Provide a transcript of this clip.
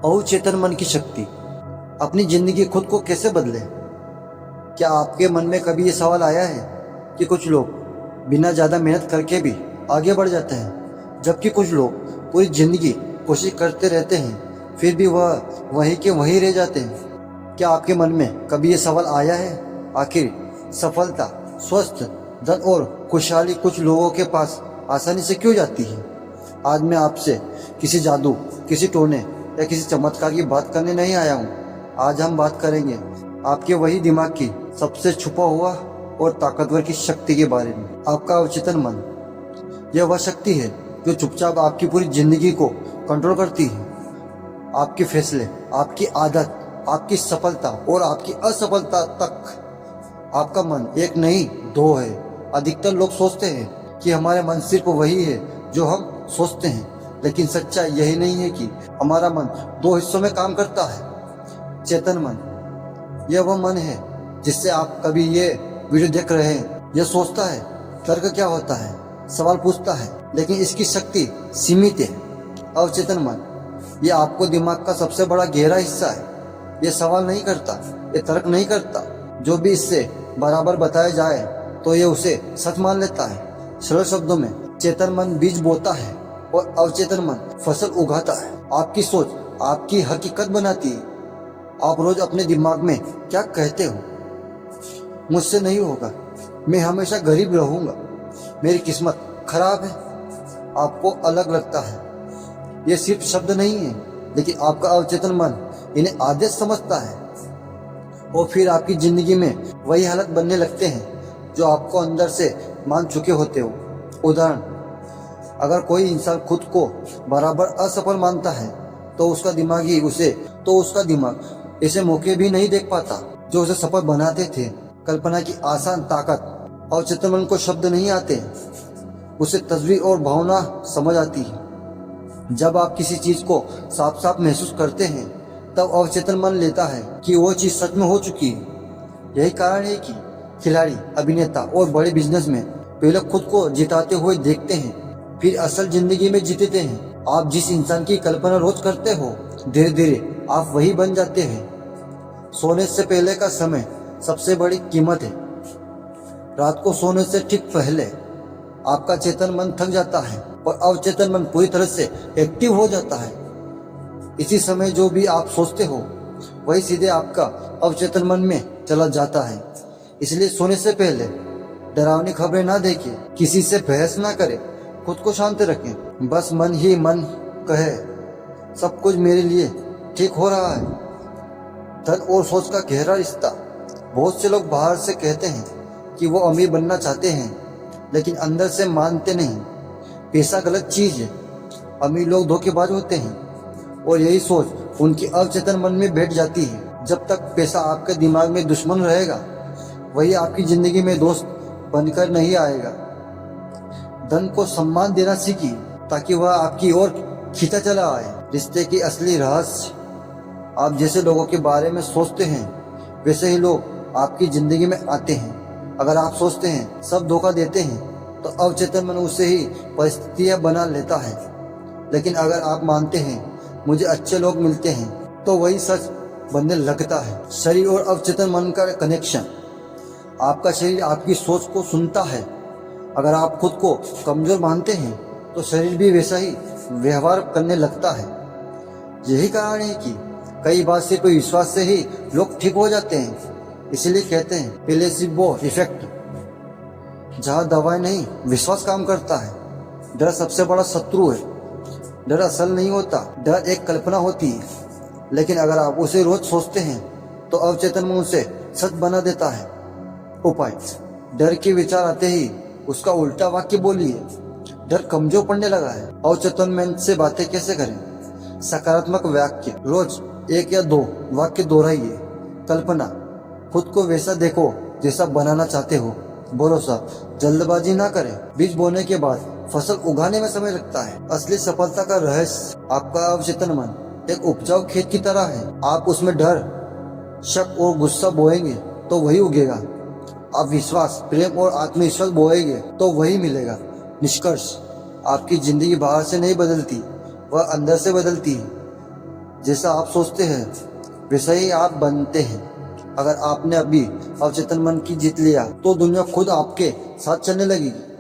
अवचेतन मन की शक्ति। अपनी जिंदगी खुद को कैसे बदले? क्या आपके मन में कभी ये सवाल आया है कि कुछ लोग बिना ज़्यादा मेहनत करके भी आगे बढ़ जाते हैं, जबकि कुछ लोग पूरी जिंदगी कोशिश करते रहते हैं फिर भी वह वहीं के वहीं रह जाते हैं? क्या आपके मन में कभी ये सवाल आया है, आखिर सफलता, स्वस्थ, धन और खुशहाली कुछ लोगों के पास आसानी से क्यों जाती है? आज मैं आपसे किसी जादू, किसी टोने या किसी चमत्कार की बात करने नहीं आया हूँ। आज हम बात करेंगे आपके वही दिमाग की सबसे छुपा हुआ और ताकतवर की शक्ति के बारे में। आपका अवचेतन मन, यह वह शक्ति है जो चुपचाप आपकी पूरी जिंदगी को कंट्रोल करती है। आपके फैसले, आपकी आदत, आपकी सफलता और आपकी असफलता तक। आपका मन एक नहीं दो है। अधिकतर लोग सोचते हैं कि हमारे मन सिर्फ वही है जो हम सोचते हैं, लेकिन सच्चाई यही नहीं है कि हमारा मन दो हिस्सों में काम करता है। चेतन मन, यह वह मन है जिससे आप कभी ये वीडियो देख रहे हैं, यह सोचता है तर्क क्या होता है, सवाल पूछता है, लेकिन इसकी शक्ति सीमित है। अवचेतन मन, यह आपको दिमाग का सबसे बड़ा गहरा हिस्सा है। यह सवाल नहीं करता, यह तर्क नहीं करता। जो भी इससे बराबर बताया जाए तो यह उसे सच मान लेता है। सरल शब्दों में, चेतन मन बीज बोता है और अवचेतन मन फसल उगाता है। आपकी सोच आपकी हकीकत बनाती है। आप रोज अपने दिमाग में क्या कहते हो? मुझसे नहीं होगा, मैं हमेशा गरीब रहूंगा, मेरी किस्मत खराब है। आपको अलग लगता है। ये सिर्फ शब्द नहीं है, लेकिन आपका अवचेतन मन इन्हें आदेश समझता है और फिर आपकी जिंदगी में वही हालत बनने लगते हैं जो आपको अंदर से मान चुके होते हो। उदाहरण, अगर कोई इंसान खुद को बराबर असफल मानता है तो उसका दिमाग ऐसे मौके भी नहीं देख पाता जो उसे सफल बनाते थे। कल्पना की आसान ताकत। अवचेतन मन को शब्द नहीं आते, उसे तस्वीर और भावना समझ आती है। जब आप किसी चीज को साफ साफ महसूस करते हैं तब अवचेतन मन लेता है कि वो चीज सच में हो चुकी है। यही कारण है कि खिलाड़ी, अभिनेता और बड़े बिजनेसमैन पहले खुद को जिताते हुए देखते हैं, फिर असल जिंदगी में जीतते हैं। आप जिस इंसान की कल्पना रोज करते हो, धीरे धीरे आप वही बन जाते हैं। सोने से पहले का समय सबसे बड़ी कीमत है। रात को सोने से ठीक पहले आपका चेतन मन थक जाता है और अवचेतन मन पूरी तरह से एक्टिव हो जाता है। इसी समय जो भी आप सोचते हो वही सीधे आपका अवचेतन मन में चला जाता है। इसलिए सोने से पहले डरावनी खबरें ना देखें, किसी से बहस ना करें, खुद को शांत रखें। बस मन ही मन कहे सब कुछ मेरे लिए ठीक हो रहा है। धन और सोच का गहरा रिश्ता। बहुत से लोग बाहर से कहते हैं कि वो अमीर बनना चाहते हैं, लेकिन अंदर से मानते नहीं। पैसा गलत चीज है। अमीर लोग धोखेबाज होते हैं और यही सोच उनकी अवचेतन मन में बैठ जाती है। जब तक पैसा आपके दिमाग में दुश्मन रहेगा, वही आपकी जिंदगी में दोस्त बनकर नहीं आएगा। धन को सम्मान देना सीखिए ताकि वह आपकी ओर खींचा चला आए। रिश्ते की असली रहस्य, आप जैसे लोगों के बारे में सोचते हैं वैसे ही लोग आपकी जिंदगी में आते हैं। अगर आप सोचते हैं सब धोखा देते हैं तो अवचेतन मन उससे ही परिस्थितियां बना लेता है। लेकिन अगर आप मानते हैं मुझे अच्छे लोग मिलते हैं तो वही सच बनने लगता है। शरीर और अवचेतन मन का कनेक्शन। आपका शरीर आपकी सोच को सुनता है। अगर आप खुद को कमजोर मानते हैं तो शरीर भी वैसा ही व्यवहार करने लगता है। यही कारण है कि कई बार सिर्फ विश्वास से ही लोग ठीक हो जाते हैं। इसलिए कहते हैं प्लेसिबो इफेक्ट। जहाँ दवाई नहीं, विश्वास काम करता है। डर सबसे बड़ा शत्रु है। डर असल नहीं होता, डर एक कल्पना होती है। लेकिन अगर आप उसे रोज सोचते हैं तो अवचेतन मन उसे सच बना देता है। उपाय, डर के विचार आते ही उसका उल्टा वाक्य बोलिए। डर कमजोर पड़ने लगा है। अवचेतन मन से बातें कैसे करें? सकारात्मक वाक्य, रोज 1 या 2 वाक्य दोहराइए। कल्पना, खुद को वैसा देखो जैसा बनाना चाहते हो। भरोसा, जल्दबाजी ना करें। बीज बोने के बाद फसल उगाने में समय लगता है। असली सफलता का रहस्य, आपका अवचेतन मन एक उपजाऊ खेत की तरह है। आप उसमें डर, शक और गुस्सा बोएंगे तो वही उगेगा। आप विश्वास, प्रेम और आत्मविश्वास बोएंगे तो वही मिलेगा। निष्कर्ष, आपकी जिंदगी बाहर से नहीं बदलती, वह अंदर से बदलती है। जैसा आप सोचते हैं वैसा ही आप बनते हैं। अगर आपने अभी अवचेतन मन की जीत लिया तो दुनिया खुद आपके साथ चलने लगेगी।